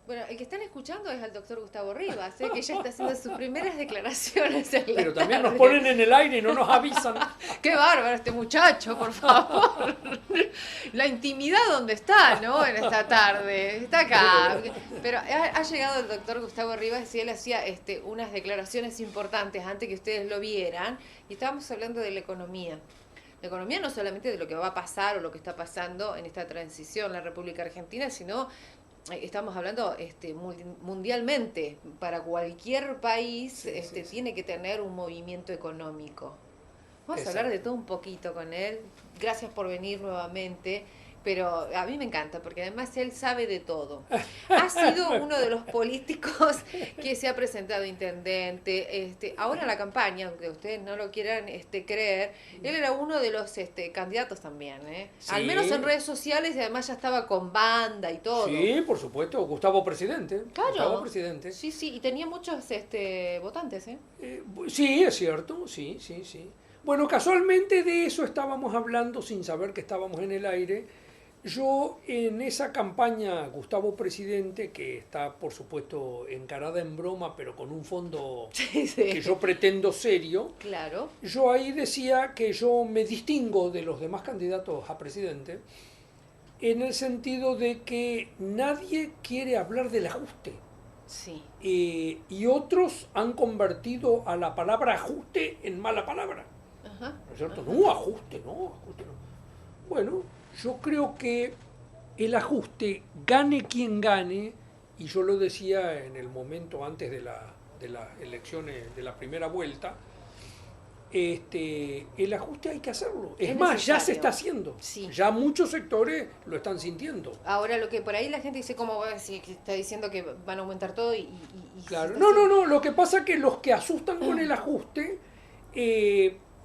Bueno, el que están escuchando es al doctor Gustavo Rivas, que ya está haciendo sus primeras declaraciones en la Pero también nos tarde. ponen en el aire y no nos avisan. Qué bárbaro este muchacho, por favor. La intimidad donde está, ¿no? En esta tarde. Está acá. Pero ha llegado el doctor Gustavo Rivas y él hacía unas declaraciones importantes antes que ustedes lo vieran. Y estábamos hablando de la economía. La economía no solamente de lo que va a pasar o lo que está pasando en esta transición en la República Argentina, sino estamos hablando mundialmente. Para cualquier país Sí, sí, sí. tiene que tener un movimiento económico. Vamos a hablar de Exacto. todo un poquito con él. Gracias por venir nuevamente. Pero a mí me encanta porque además él sabe de todo. Ha sido uno de los políticos que se ha presentado intendente. Ahora en la campaña, aunque ustedes no lo quieran creer, él era uno de los candidatos también. Al menos en Sí, redes sociales y además ya estaba con banda y todo. sí, por supuesto. Gustavo Presidente. Gustavo Claro, Presidente. sí, sí, y tenía muchos votantes, ¿eh? Sí, es cierto. Sí, sí, sí. Bueno, casualmente de eso estábamos hablando sin saber que estábamos en el aire. Yo en esa campaña Gustavo Presidente, que está por supuesto encarada en broma, pero con un fondo Sí, que sí, yo pretendo serio, claro. yo ahí decía que yo me distingo de los demás candidatos a presidente en el sentido de que nadie quiere hablar del ajuste. Sí. Y otros han convertido a la palabra ajuste en mala palabra. Ajá, ¿No es cierto? ajá. No, ajuste, no, ajuste no. Bueno, yo creo que el ajuste, gane quien gane, y yo lo decía en el momento antes de las elecciones de la primera vuelta, el ajuste hay que hacerlo. Es Es más, ya se está necesario. haciendo. Sí. Ya muchos sectores lo están sintiendo. Ahora lo que por ahí la gente dice, ¿cómo va a decir que está diciendo que van a aumentar todo y se Claro. está No, no, haciendo? no. Lo que pasa es que los que asustan con el ajuste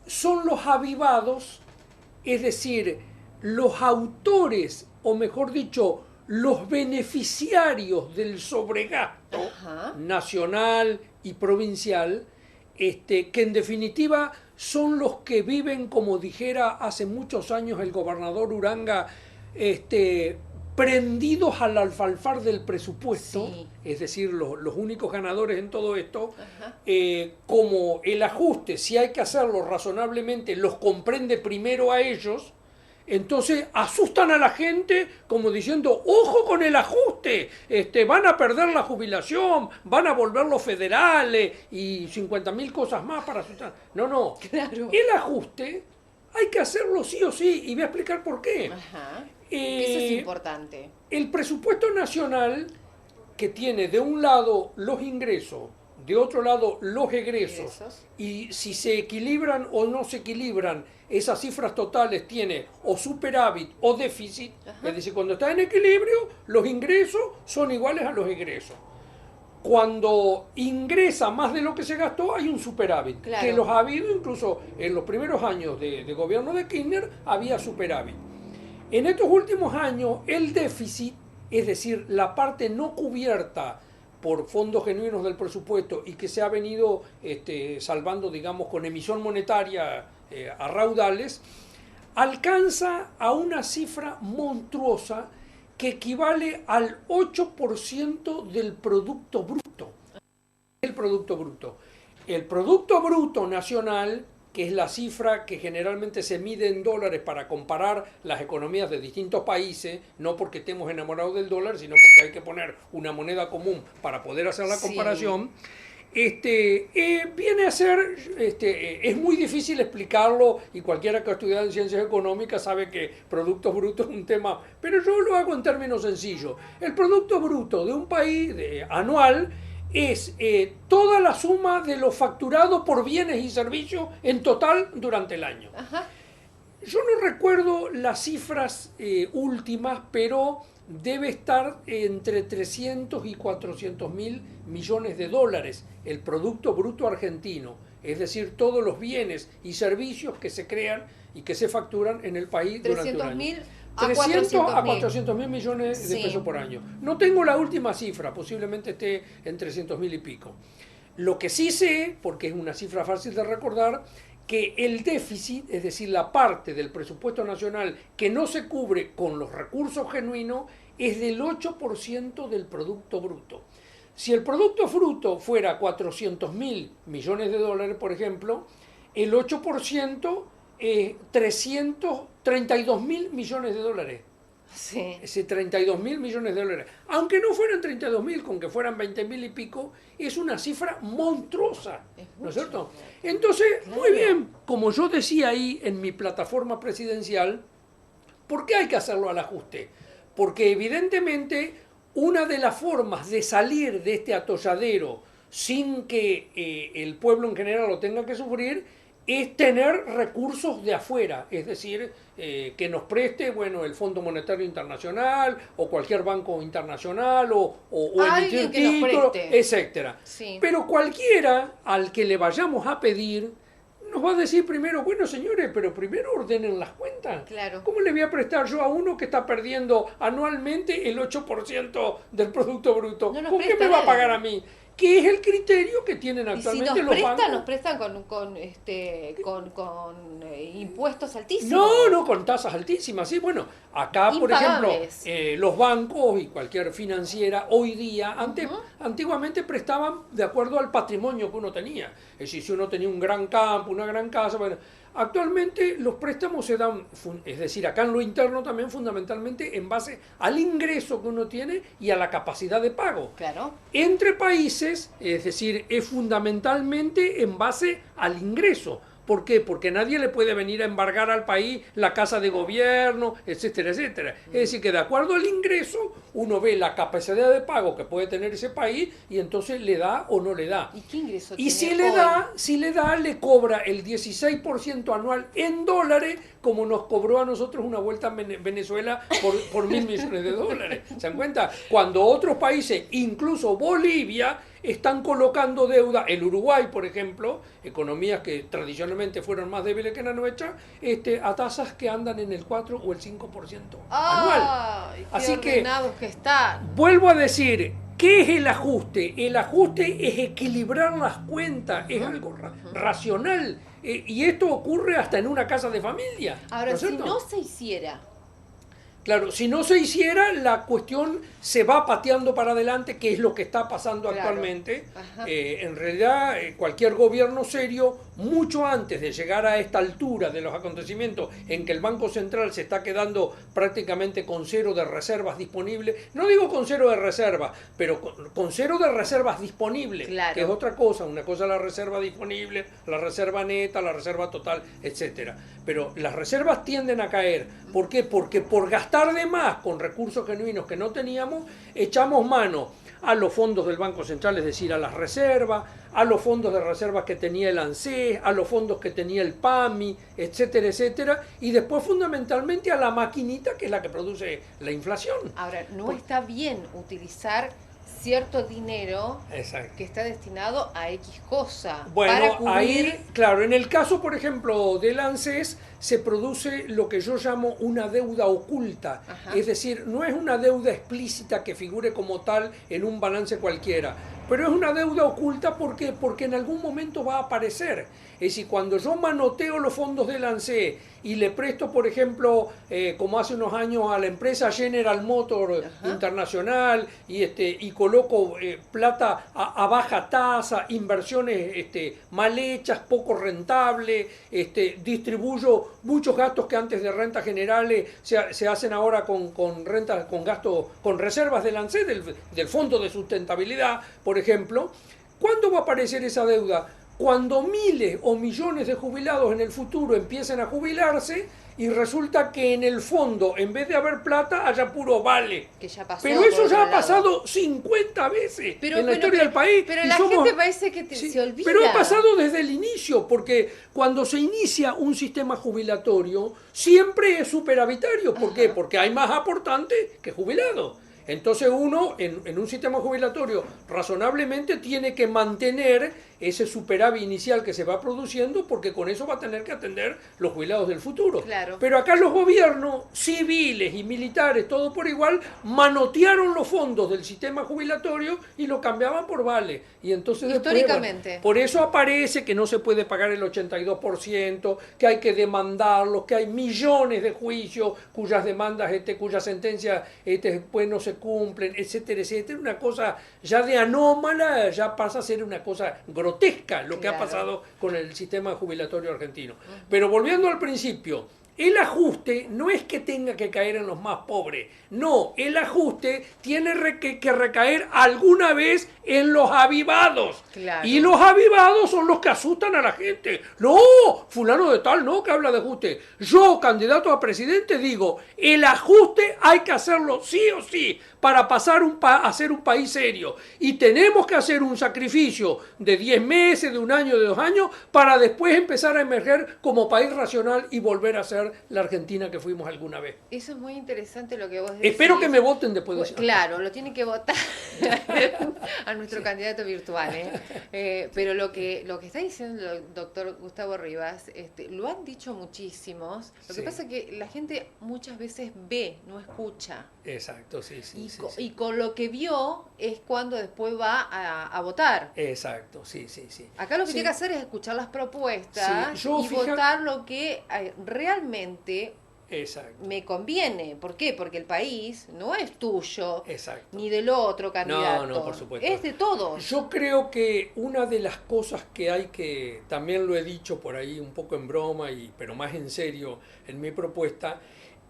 son los avivados, es decir, los autores, o mejor dicho, los beneficiarios del sobregasto Ajá. nacional y provincial, que en definitiva son los que viven, como dijera hace muchos años el gobernador Uranga, prendidos al alfalfar del presupuesto, Sí. es decir, los únicos ganadores en todo esto, Ajá. como el ajuste, si hay que hacerlo razonablemente, los comprende primero a ellos, entonces asustan a la gente como diciendo, ojo con el ajuste, van a perder la jubilación, van a volver los federales y 50.000 cosas más para asustar. No, no, Claro. el ajuste hay que hacerlo sí o sí y voy a explicar por qué. Ajá. Porque eso es Eh, importante. el presupuesto nacional, que tiene de un lado los ingresos, de otro lado los egresos, Ingresos. y si se equilibran o no se equilibran esas cifras totales, tiene o superávit o déficit, Ajá. es decir, cuando está en equilibrio, los ingresos son iguales a los egresos. Cuando ingresa más de lo que se gastó, hay un superávit, que Claro. los ha habido incluso en los primeros años de gobierno de Kirchner, había superávit. En estos últimos años, el déficit, es decir, la parte no cubierta por fondos genuinos del presupuesto y que se ha venido salvando, digamos, con emisión monetaria a raudales, alcanza a una cifra monstruosa que equivale al 8% del Producto Bruto. El Producto Bruto. El Producto Bruto Nacional, que es la cifra que generalmente se mide en dólares para comparar las economías de distintos países, no porque estemos enamorados del dólar, sino porque hay que poner una moneda común para poder hacer la Sí. comparación, viene a ser, es muy difícil explicarlo y cualquiera que ha estudiado en ciencias económicas sabe que productos brutos es un tema, pero yo lo hago en términos sencillos. El producto bruto de un país anual es toda la suma de lo facturado por bienes y servicios en total durante el año. Ajá. Yo no recuerdo las cifras últimas, pero debe estar entre 300 y 400 mil millones de dólares el Producto Bruto Argentino, es decir, todos los bienes y servicios que se crean y que se facturan en el país durante un 300 año. mil a 300 400 a mil. 400 mil millones de Sí. pesos por año. No tengo la última cifra, posiblemente esté en 300 mil y pico. Lo que sí sé, porque es una cifra fácil de recordar, que el déficit, es decir, la parte del presupuesto nacional que no se cubre con los recursos genuinos, es del 8% del Producto Bruto. Si el Producto Bruto fuera 400.000 millones de dólares, por ejemplo, el 8% es 332.000 millones de dólares. Sí. Ese 32.000 millones de dólares. Aunque no fueran 32.000, con que fueran 20.000 y pico, es una cifra monstruosa, ¿no es cierto? Entonces, muy bien, como yo decía ahí en mi plataforma presidencial, ¿por qué hay que hacerlo al ajuste? Porque evidentemente una de las formas de salir de este atolladero sin que el pueblo en general lo tenga que sufrir es tener recursos de afuera, es decir, que nos preste, bueno, el Fondo Monetario Internacional o cualquier banco internacional o emitir títulos, etcétera. Sí. Pero cualquiera al que le vayamos a pedir nos va a decir primero, bueno señores, pero primero ordenen las cuentas. Claro. ¿Cómo le voy a prestar yo a uno que está perdiendo anualmente el 8% del Producto Bruto? No nos ¿Con qué presta me va a nadie. pagar a mí? ¿Qué es el criterio que tienen Y si actualmente nos los bancos? nos prestan con impuestos altísimos. No, con tasas altísimas. Sí, bueno, acá, por ejemplo, Impagables. los bancos y cualquier financiera hoy día, antiguamente prestaban de acuerdo al patrimonio que uno tenía. Es decir, si uno tenía un gran campo, una gran casa, bueno, actualmente los préstamos se dan, es decir, acá en lo interno también fundamentalmente en base al ingreso que uno tiene y a la capacidad de pago. Claro. Entre países, es decir, es fundamentalmente en base al ingreso. ¿Por qué? Porque nadie le puede venir a embargar al país la casa de gobierno, etcétera, etcétera. Es decir, que de acuerdo al ingreso, uno ve la capacidad de pago que puede tener ese país y entonces le da o no le da. ¿Y qué ingreso Y tiene si le da, le cobra el 16% anual en dólares, como nos cobró a nosotros una vuelta en Venezuela por 1.000 millones de dólares. ¿Se dan cuenta? Cuando otros países, incluso Bolivia, están colocando deuda, el Uruguay, por ejemplo, economías que tradicionalmente fueron más débiles que la nuestra, a tasas que andan en el 4 o el 5% anual. ¡Ay, qué Así que, ordenados que están! vuelvo a decir, ¿qué es el ajuste? El ajuste es equilibrar las cuentas, es algo racional. Y esto ocurre hasta en una casa de familia. Ahora, ¿no es si cierto? no se hiciera, Claro, si no se hiciera, la cuestión se va pateando para adelante, que es lo que está pasando Claro. actualmente. Ajá. En realidad, cualquier gobierno serio, mucho antes de llegar a esta altura de los acontecimientos en que el Banco Central se está quedando prácticamente con cero de reservas disponibles, no digo con cero de reservas, pero con cero de reservas disponibles, Claro. que es otra cosa. Una cosa es la reserva disponible, la reserva neta, la reserva total, etcétera. Pero las reservas tienden a caer. ¿Por qué? Porque por gastar de más con recursos genuinos que no teníamos, echamos mano a los fondos del Banco Central, es decir, a las reservas, a los fondos de reservas que tenía el ANSES, a los fondos que tenía el PAMI, etcétera, etcétera, y después fundamentalmente a la maquinita que es la que produce la inflación. ahora, no está bien utilizar cierto dinero Exacto. que está destinado a X cosa para Bueno, cubrir. ahí, claro, en el caso, por ejemplo, del ANSES, se produce lo que yo llamo una deuda oculta. Ajá. Es decir, no es una deuda explícita que figure como tal en un balance cualquiera, pero es una deuda oculta porque en algún momento va a aparecer. Es decir, cuando yo manoteo los fondos del ANSES y le presto, por ejemplo, como hace unos años a la empresa General Motors Internacional y coloco plata a baja tasa, inversiones mal hechas, poco rentables, distribuyo muchos gastos que antes de rentas generales se hacen ahora con rentas, con gastos, con reservas del ANSES, del Fondo de Sustentabilidad, por ejemplo. ¿Cuándo va a aparecer esa deuda? Cuando miles o millones de jubilados en el futuro empiecen a jubilarse y resulta que en el fondo, en vez de haber plata, haya puro vale. Que ya pasó, Pero eso por ya ha otro lado. pasado 50 veces en la historia del país. Pero y la somos- gente parece que Sí, se olvida. pero ha pasado desde el inicio, porque cuando se inicia un sistema jubilatorio, siempre es superavitario. ¿Por qué? Porque hay más aportantes que jubilados. Entonces uno, en un sistema jubilatorio, razonablemente tiene que mantener ese superávit inicial que se va produciendo, porque con eso va a tener que atender los jubilados del futuro. Claro. Pero acá los gobiernos civiles y militares, todo por igual, manotearon los fondos del sistema jubilatorio y lo cambiaban por vale. Y entonces después, históricamente. bueno, por eso aparece que no se puede pagar el 82%, que hay que demandarlos, que hay millones de juicios cuyas demandas, cuyas sentencias después no se cumplen, etcétera, etcétera. Una cosa ya de anómala, ya pasa a ser una cosa grotesca lo que ha pasado con el sistema jubilatorio argentino. Pero volviendo al principio, el ajuste no es que tenga que caer en los más pobres, no, el ajuste tiene que recaer alguna vez en los avivados. Claro. Y los avivados son los que asustan a la gente. No, fulano de tal, no, que habla de ajuste. Yo, candidato a presidente, digo, el ajuste hay que hacerlo sí o sí para pasar a ser un país serio. Y tenemos que hacer un sacrificio de 10 meses, de un año, de 2 años, para después empezar a emerger como país racional y volver a ser la Argentina que fuimos alguna vez. Eso es muy interesante lo que vos decís. Espero que me voten después de eso. Claro, lo tienen que votar a nuestro candidato virtual. Pero lo que está diciendo el doctor Gustavo Rivas, lo han dicho muchísimos. Lo que pasa es que la gente muchas veces ve, no escucha. Exacto, sí. Y con lo que vio es cuando después va a votar. Exacto, sí. Acá lo que tiene que hacer es escuchar las propuestas y votar lo que realmente me conviene. ¿Por qué? Porque el país no es tuyo, ni del otro candidato. No, por supuesto. Es de todos. Yo creo que una de las cosas que hay que, también lo he dicho por ahí un poco en broma, pero más en serio en mi propuesta,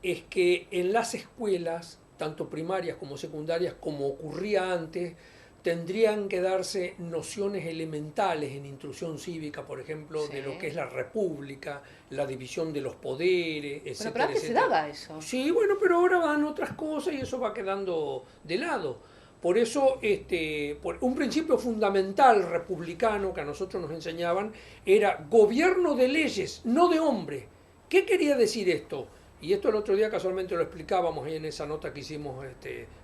es que en las escuelas, tanto primarias como secundarias, como ocurría antes, tendrían que darse nociones elementales en instrucción cívica, por ejemplo, de lo que es la república, la división de los poderes, etc. Bueno, pero antes se daba eso. Sí, bueno, pero ahora van otras cosas y eso va quedando de lado. Por eso, por un principio fundamental republicano que a nosotros nos enseñaban era gobierno de leyes, no de hombre. ¿Qué quería decir esto? Y esto el otro día casualmente lo explicábamos ahí en esa nota que hicimos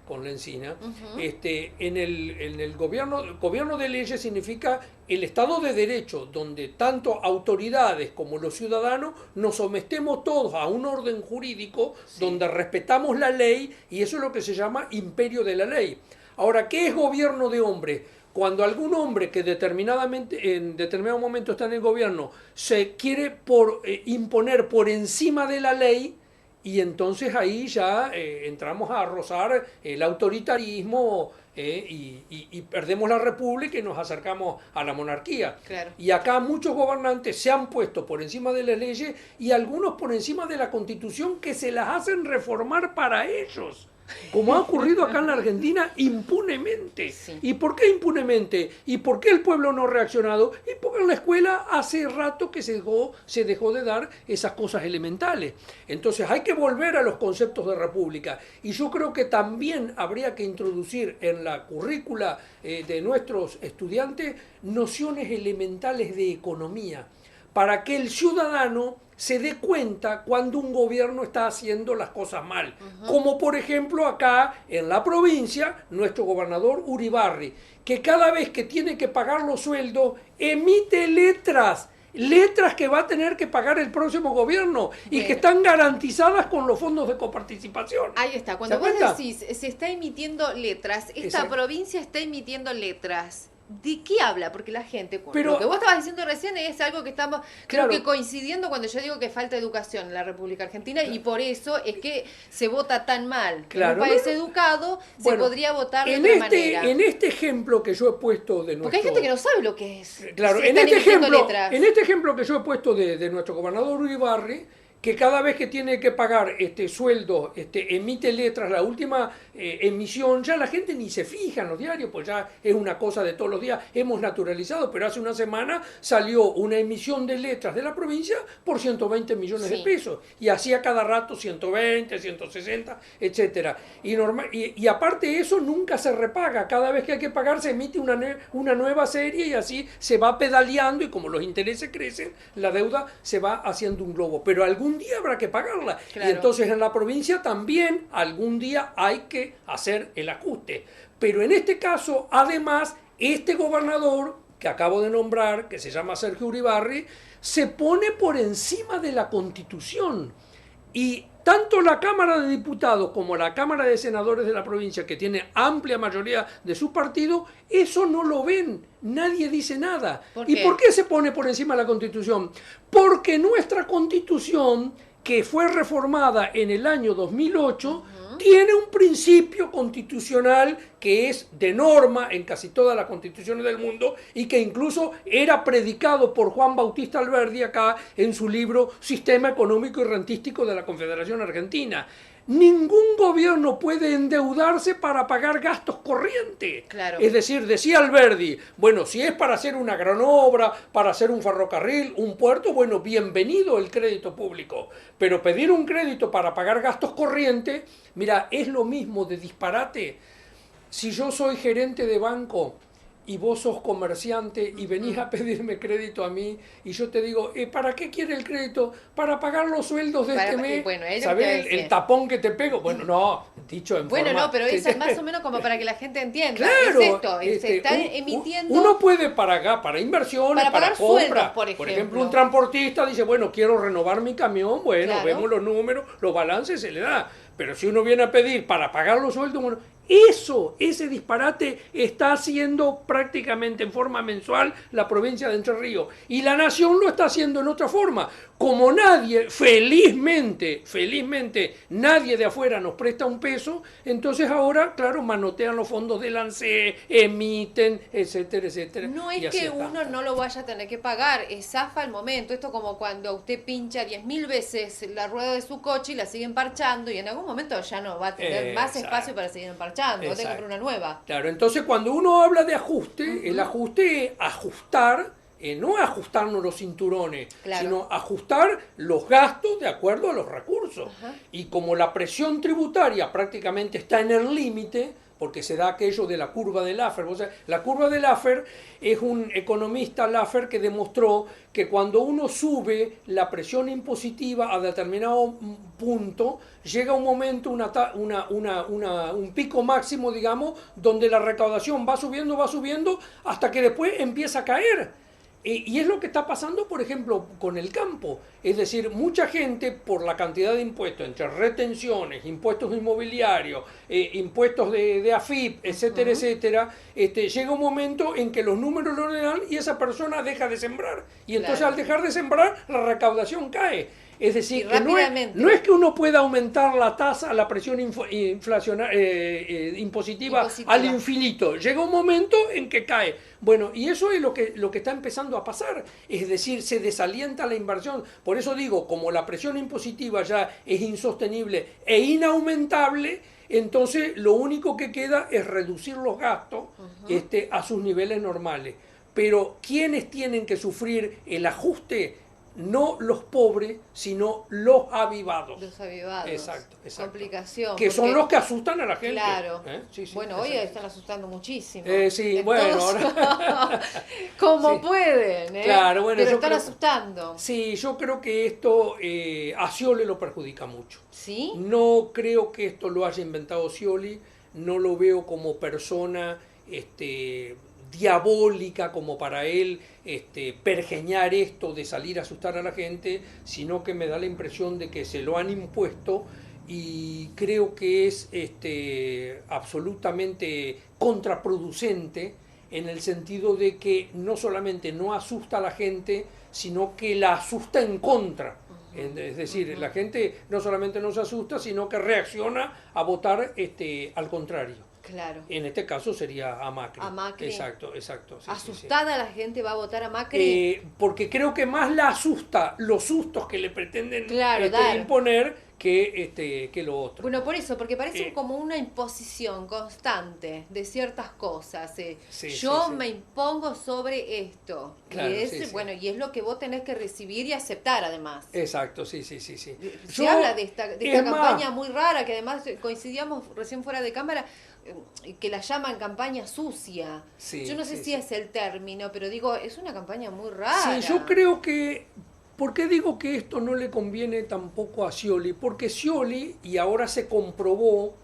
con Lencina. En el gobierno de leyes significa el Estado de Derecho, donde tanto autoridades como los ciudadanos nos sometemos todos a un orden jurídico donde respetamos la ley, y eso es lo que se llama imperio de la ley. Ahora, ¿qué es gobierno de hombre? Cuando algún hombre que en determinado momento está en el gobierno se quiere imponer por encima de la ley, y entonces ahí ya entramos a rozar el autoritarismo y perdemos la república y nos acercamos a la monarquía. Claro. Y acá muchos gobernantes se han puesto por encima de las leyes y algunos por encima de la Constitución, que se las hacen reformar para ellos. Como ha ocurrido acá en la Argentina impunemente. Sí. ¿Y por qué impunemente? ¿Y por qué el pueblo no ha reaccionado? Y porque en la escuela hace rato que se dejó de dar esas cosas elementales. Entonces hay que volver a los conceptos de república. Y yo creo que también habría que introducir en la currícula de nuestros estudiantes nociones elementales de economía, para que el ciudadano se dé cuenta cuando un gobierno está haciendo las cosas mal. Como por ejemplo acá en la provincia, nuestro gobernador Uribarri, que cada vez que tiene que pagar los sueldos, emite letras que va a tener que pagar el próximo gobierno y que están garantizadas con los fondos de coparticipación. Ahí está, cuando vos decís, se está emitiendo letras, esta provincia está emitiendo letras. ¿De qué habla? Porque la gente, pero, lo que vos estabas diciendo recién es algo que estamos, claro, creo que coincidiendo cuando yo digo que falta educación en la República Argentina, y por eso es que se vota tan mal. Claro, en un país educado se podría votar de otra manera. En este ejemplo que yo he puesto de nuestro... Porque hay gente que no sabe lo que es. Claro, en este ejemplo que yo he puesto de nuestro gobernador Uribarri, que cada vez que tiene que pagar sueldo, emite letras, la última emisión, ya la gente ni se fija en los diarios, pues ya es una cosa de todos los días, hemos naturalizado, pero hace una semana salió una emisión de letras de la provincia por 120 millones de pesos, y hacía cada rato 120, 160, etcétera. Y aparte de eso, nunca se repaga, cada vez que hay que pagar se emite una nueva serie, y así se va pedaleando, y como los intereses crecen, la deuda se va haciendo un globo, pero algún día habrá que pagarla. Claro. Y entonces en la provincia también algún día hay que hacer el ajuste. Pero en este caso, además, este gobernador que acabo de nombrar, que se llama Sergio Uribarri, se pone por encima de la Constitución. Y tanto la Cámara de Diputados como la Cámara de Senadores de la provincia, que tiene amplia mayoría de su partido, eso no lo ven. Nadie dice nada. ¿Y por qué se pone por encima de la Constitución? Porque nuestra Constitución, que fue reformada en el año 2008, tiene un principio constitucional que es de norma en casi todas las constituciones del mundo y que incluso era predicado por Juan Bautista Alberdi acá en su libro Sistema Económico y Rentístico de la Confederación Argentina. Ningún gobierno puede endeudarse para pagar gastos corrientes. Claro. Es decir, decía Alberdi, bueno, si es para hacer una gran obra, para hacer un ferrocarril, un puerto, bueno, bienvenido el crédito público. Pero pedir un crédito para pagar gastos corrientes, mira, es lo mismo de disparate. Si yo soy gerente de banco y vos sos comerciante y venís a pedirme crédito a mí y yo te digo, ¿para qué quiere el crédito? Para pagar los sueldos de este mes. Bueno, ¿sabés el tapón que te pego? Bueno, no, dicho en bueno, forma... no, pero eso es más o menos como para que la gente entienda. Claro, es esto, se está emitiendo... Uno puede para inversiones, para compras. Por ejemplo, un transportista dice, bueno, quiero renovar mi camión, bueno, claro, vemos los números, los balances, se le da. Pero si uno viene a pedir para pagar los sueldos, bueno, ese disparate está haciendo prácticamente en forma mensual la provincia de Entre Ríos. Y la nación lo está haciendo en otra forma. Como nadie, felizmente, nadie de afuera nos presta un peso, entonces ahora, claro, manotean los fondos del ANSE, emiten, etcétera, etcétera. No es que uno no lo vaya a tener que pagar, es zafa el momento. Esto como cuando usted pincha 10.000 veces la rueda de su coche y la siguen parchando y en algún momento ya no va a tener más espacio para seguir parchando, va a tener que comprar una nueva. Claro, entonces cuando uno habla de ajuste, el ajuste es ajustar, no ajustarnos los cinturones, claro, sino ajustar los gastos de acuerdo a los recursos. Y como la presión tributaria prácticamente está en el límite, porque se da aquello de la curva de Laffer. O sea, la curva de Laffer es un economista, Laffer, que demostró que cuando uno sube la presión impositiva a determinado punto, llega un momento, un pico máximo, digamos, donde la recaudación va subiendo, hasta que después empieza a caer. Y es lo que está pasando, por ejemplo, con el campo. Es decir, mucha gente, por la cantidad de impuestos, entre retenciones, impuestos inmobiliarios, impuestos de AFIP, etcétera, etcétera, llega un momento en que los números lo dan y esa persona deja de sembrar. Y entonces al dejar de sembrar, la recaudación cae. Es decir, que no es que uno pueda aumentar la tasa, la presión impositiva al infinito. Llega un momento en que cae. Bueno, y eso es lo que está empezando a pasar. Es decir, se desalienta la inversión. Por eso digo, como la presión impositiva ya es insostenible e inaumentable, entonces lo único que queda es reducir los gastos a sus niveles normales. Pero ¿quiénes tienen que sufrir el ajuste? No los pobres, sino los avivados. Los avivados. Exacto. Complicación. Que son los que asustan a la gente. Claro. Sí, bueno, hoy están asustando muchísimo. Sí, bueno, ahora... Como pueden, Claro, bueno, pero están asustando. Sí, yo creo que esto a Scioli lo perjudica mucho. ¿Sí? No creo que esto lo haya inventado Scioli, no lo veo como persona diabólica como para él pergeñar esto de salir a asustar a la gente, sino que me da la impresión de que se lo han impuesto y creo que es absolutamente contraproducente en el sentido de que no solamente no asusta a la gente, sino que la asusta en contra. Es decir, la gente no solamente no se asusta, sino que reacciona a votar al contrario. Claro. En este caso sería a Macri. A Macri. Exacto. Sí, ¿Asustada la gente va a votar a Macri? Porque creo que más la asusta los sustos que le pretenden dar. imponer que lo otro. Bueno, por eso, porque parece como una imposición constante de ciertas cosas. Yo me impongo sobre esto. Claro, y y es lo que vos tenés que recibir y aceptar además. Exacto, sí. Se habla de esta campaña muy rara, que además coincidíamos recién fuera de cámara, que la llaman campaña sucia. Yo no sé si es el término, pero digo, es una campaña muy rara. Sí, yo creo que... ¿Por qué digo que esto no le conviene tampoco a Scioli? Porque Scioli, y ahora se comprobó,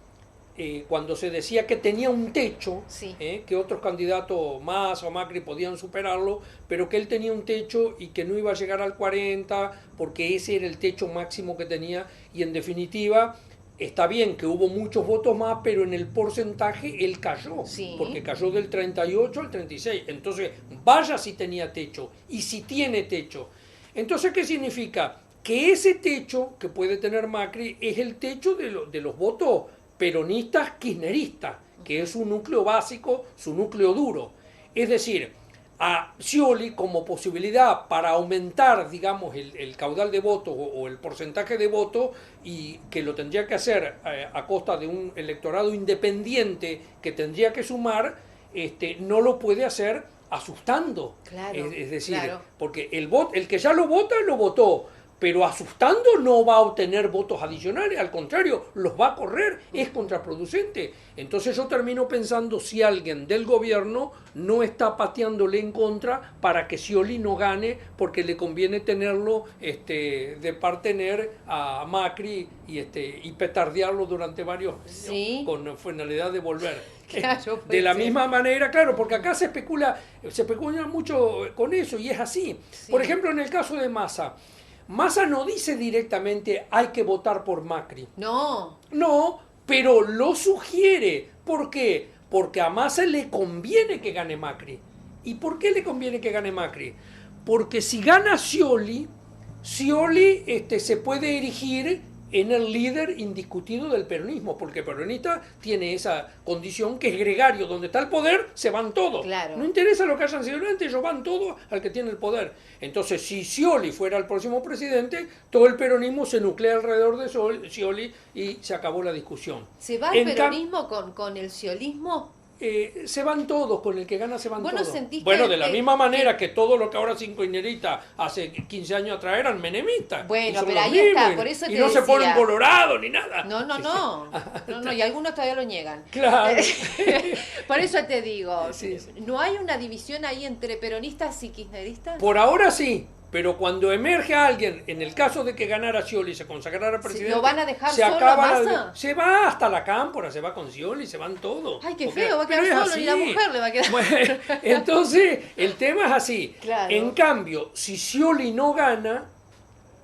cuando se decía que tenía un techo, Sí. que otros candidatos más o Macri podían superarlo, pero que él tenía un techo y que no iba a llegar al 40 porque ese era el techo máximo que tenía, y en definitiva está bien que hubo muchos votos más, pero en el porcentaje él cayó, Sí. porque cayó del 38 al 36. Entonces, vaya si tenía techo y si tiene techo. Entonces, ¿qué significa? Que ese techo que puede tener Macri es el techo de los votos peronistas kirchneristas, que es su núcleo básico, su núcleo duro. Es decir, a Scioli como posibilidad para aumentar, digamos, el caudal de votos o el porcentaje de votos, y que lo tendría que hacer a costa de un electorado independiente que tendría que sumar, no lo puede hacer asustando. Claro, Es decir, claro. porque el que ya lo vota, lo votó. Pero asustando no va a obtener votos adicionales, al contrario, los va a correr, es contraproducente. Entonces yo termino pensando si alguien del gobierno no está pateándole en contra para que Scioli no gane, porque le conviene tenerlo de partener a Macri y petardearlo durante varios años, Sí. con finalidad de volver. Claro, puede De la ser. misma manera, claro, porque acá se especula mucho con eso, y es así. Sí. Por ejemplo, en el caso de Massa, Massa no dice directamente hay que votar por Macri. No. No, pero lo sugiere. ¿Por qué? Porque a Massa le conviene que gane Macri. ¿Y por qué le conviene que gane Macri? Porque si gana Scioli, Scioli se puede erigir en el líder indiscutido del peronismo, porque el peronista tiene esa condición que es gregario, donde está el poder, se van todos. Claro. No interesa lo que hayan sido antes, ellos van todos al que tiene el poder. Entonces, si Scioli fuera el próximo presidente, todo el peronismo se nuclea alrededor de Scioli y se acabó la discusión. ¿Se va el En cam- peronismo con el sciolismo? Se van todos, con el que gana se van ¿Vos no todos. sentís Bueno, que- de la que- misma manera que todo lo que ahora son kirchneristas hace 15 años atrás eran menemistas. Bueno, y son pero los ahí está, mismos, por eso y te no se decía. ponen colorados ni nada. No, no, no. No, y algunos todavía lo niegan. Claro. Por eso te digo, Sí, sí. ¿no hay una división ahí entre peronistas y kirchneristas? Por ahora sí, pero cuando emerge alguien, en el caso de que ganara Scioli y se consagrara presidente, ¿Lo van a dejar se solo a acaba Massa? se va hasta la cámpora, se va con Scioli, se van todos. Ay, qué Porque- feo, va a pero quedar es solo y la así. mujer le va a quedar. Bueno, entonces, el tema es así. Claro. En cambio, si Scioli no gana,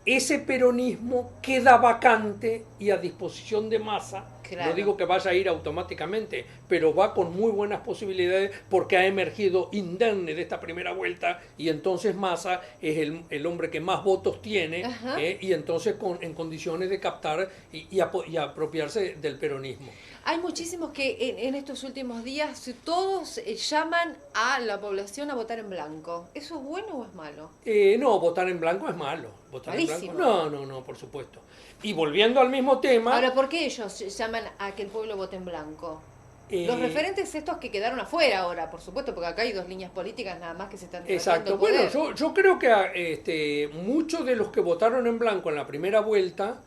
ese peronismo queda vacante y a disposición de Massa. Claro. No digo que vaya a ir automáticamente, pero va con muy buenas posibilidades porque ha emergido indemne de esta primera vuelta, y entonces Massa es el hombre que más votos tiene, Ajá. y entonces en condiciones de captar y apropiarse del peronismo. Hay muchísimos que en estos últimos días todos llaman a la población a votar en blanco. ¿Eso es bueno o es malo? No, votar en blanco es malo. Votar en Malísimo. blanco, no, por supuesto. Y volviendo al mismo tema, Ahora, ¿por qué ellos llaman a que el pueblo vote en blanco? eh, Los referentes estos que quedaron afuera ahora, por supuesto, porque acá hay dos líneas políticas nada más que se están debatiendo exacto. el poder. Bueno, yo creo que muchos de los que votaron en blanco en la primera vuelta,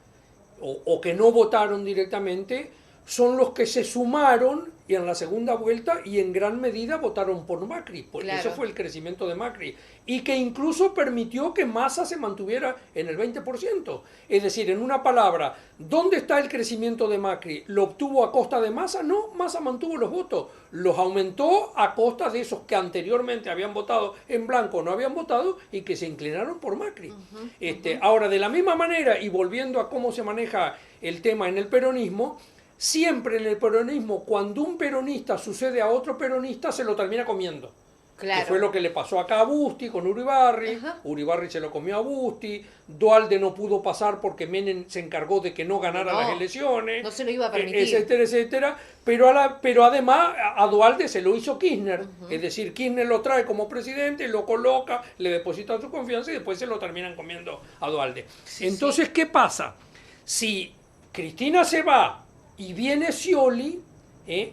o que no votaron directamente, son los que se sumaron y en la segunda vuelta y en gran medida votaron por Macri, porque Claro. ese fue el crecimiento de Macri, y que incluso permitió que Massa se mantuviera en el 20%. Es decir, en una palabra, ¿dónde está el crecimiento de Macri? ¿Lo obtuvo a costa de Massa? No, Massa mantuvo los votos, los aumentó a costa de esos que anteriormente habían votado en blanco o no habían votado y que se inclinaron por Macri. Ahora, de la misma manera, y volviendo a cómo se maneja el tema en el peronismo, siempre en el peronismo, cuando un peronista sucede a otro peronista, se lo termina comiendo. Claro. Que fue lo que le pasó acá a Busti con Uribarri. Ajá. Uribarri se lo comió a Busti. Duhalde no pudo pasar porque Menem se encargó de que no ganara No, las elecciones. no se lo iba a permitir. Etcétera, etcétera. Pero además a Duhalde se lo hizo Kirchner. Es decir, Kirchner lo trae como presidente, lo coloca, le deposita su confianza y después se lo terminan comiendo a Duhalde. Sí, Entonces, ¿qué pasa? Si Cristina se va y viene Scioli,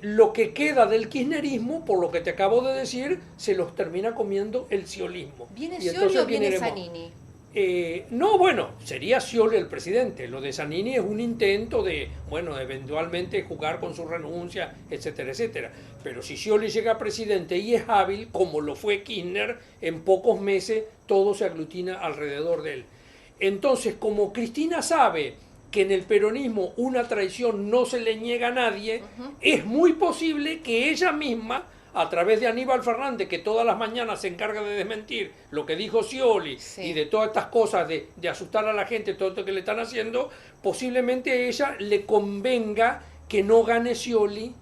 lo que queda del kirchnerismo, por lo que te acabo de decir, se los termina comiendo el sciolismo. ¿Viene Y Scioli entonces o viene viene Zanini? No, bueno, sería Scioli el presidente. Lo de Zanini es un intento de, bueno, eventualmente jugar con su renuncia, etcétera, etcétera. Pero si Scioli llega a presidente y es hábil, como lo fue Kirchner, en pocos meses todo se aglutina alrededor de él. Entonces, como Cristina sabe que en el peronismo una traición no se le niega a nadie, es muy posible que ella misma, a través de Aníbal Fernández, que todas las mañanas se encarga de desmentir lo que dijo Scioli y de todas estas cosas de asustar a la gente, todo esto que le están haciendo, posiblemente a ella le convenga que no gane Scioli,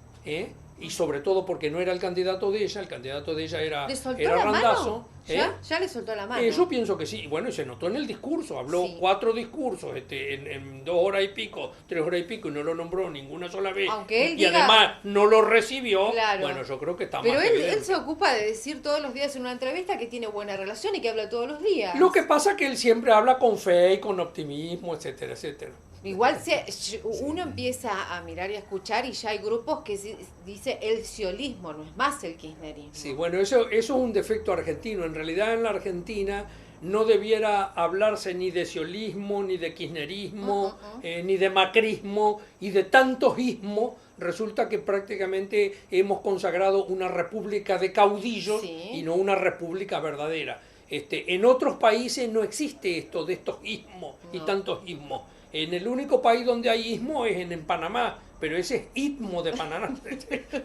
y sobre todo porque no era el candidato de ella, el candidato de ella era Randazzo. ¿Ya le soltó la mano? Yo pienso que sí. Bueno, y se notó en el discurso. Habló 4 discursos en 2 horas y pico, 3 horas y pico, y no lo nombró ninguna sola vez. Aunque él y diga, además no lo recibió. Claro. Bueno, yo creo que está Pero más que evidente. Él se ocupa de decir todos los días en una entrevista que tiene buena relación y que habla todos los días. Lo que pasa es que él siempre habla con fe y con optimismo, etcétera, etcétera. Igual uno empieza a mirar y a escuchar y ya hay grupos que dice el sciolismo, no es más el kirchnerismo. Sí, bueno, eso es un defecto argentino. En realidad en la Argentina no debiera hablarse ni de sciolismo, ni de kirchnerismo, ni de macrismo y de tantos ismos. Resulta que prácticamente hemos consagrado una república de caudillos y no una república verdadera. En otros países no existe esto de estos ismos y tantos ismos. En el único país donde hay ismo es en Panamá, pero ese es istmo de Panamá.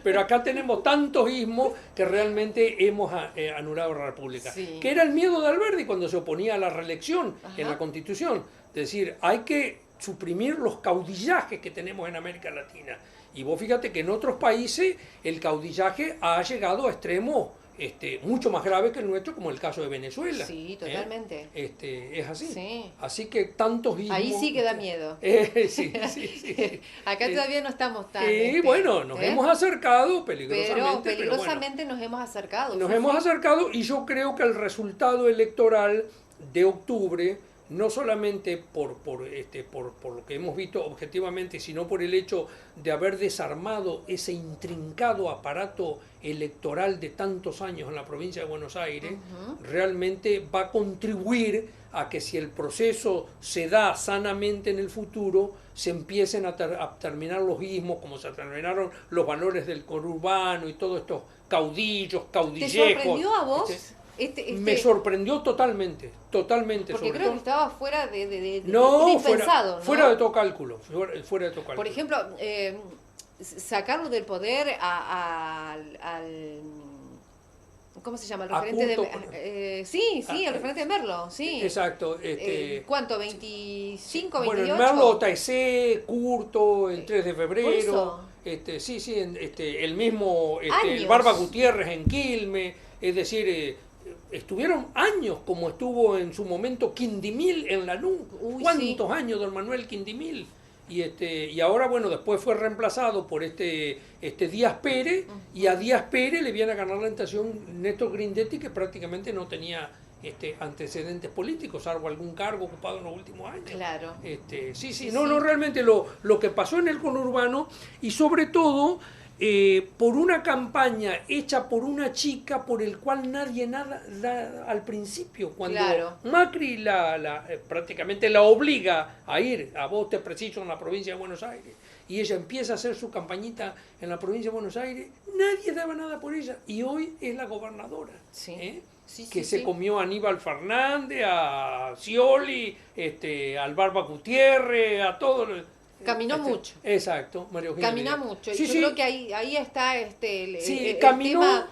Pero acá tenemos tantos ismos que realmente hemos anulado la República. Que era el miedo de Alberdi cuando se oponía a la reelección en la Constitución. Es decir, hay que suprimir los caudillajes que tenemos en América Latina. Y vos fíjate que en otros países el caudillaje ha llegado a extremos mucho más grave que el nuestro, como el caso de Venezuela. Sí, totalmente. Es así. Sí. Así que tantos ismos. Ahí sí que da miedo. Sí. Acá todavía no estamos tan. Bueno, nos hemos acercado peligrosamente. Pero peligrosamente nos hemos acercado. Nos hemos acercado y yo creo que el resultado electoral de octubre, no solamente por lo que hemos visto objetivamente, sino por el hecho de haber desarmado ese intrincado aparato electoral de tantos años en la provincia de Buenos Aires, realmente va a contribuir a que si el proceso se da sanamente en el futuro, se empiecen a terminar los ismos, como se terminaron los valores del conurbano y todos estos caudillos, caudillejos. ¿Te sorprendió a vos? Me sorprendió totalmente. Porque creo que estaba fuera de impensado, fuera de todo cálculo. Por ejemplo, sacarlo del poder al ¿cómo se llama? El referente el referente de Merlo, sí. Exacto. ¿Cuánto? ¿25, 28? Bueno, en Merlo, Taizé, Curto, el 3 de febrero. El mismo el Barba Gutiérrez en Quilmes. Es decir, estuvieron años, como estuvo en su momento Quindimil en Lanús. ¿Cuántos años, don Manuel Quindimil? Y ahora, bueno, después fue reemplazado por Díaz Pérez, y a Díaz Pérez le viene a ganar la tentación Néstor Grindetti, que prácticamente no tenía antecedentes políticos, salvo algún cargo ocupado en los últimos años. Claro. Realmente lo que pasó en el conurbano, y sobre todo por una campaña hecha por una chica por el cual nadie nada al principio, cuando Macri prácticamente la obliga a ir a voto preciso en la provincia de Buenos Aires, y ella empieza a hacer su campañita en la provincia de Buenos Aires, nadie daba nada por ella, y hoy es la gobernadora. Que se comió a Aníbal Fernández, a Scioli, al Barba Gutiérrez, a todos los... Caminó mucho. Exacto, María Eugenia. Camina mucho. Yo creo que ahí está el caminó, tema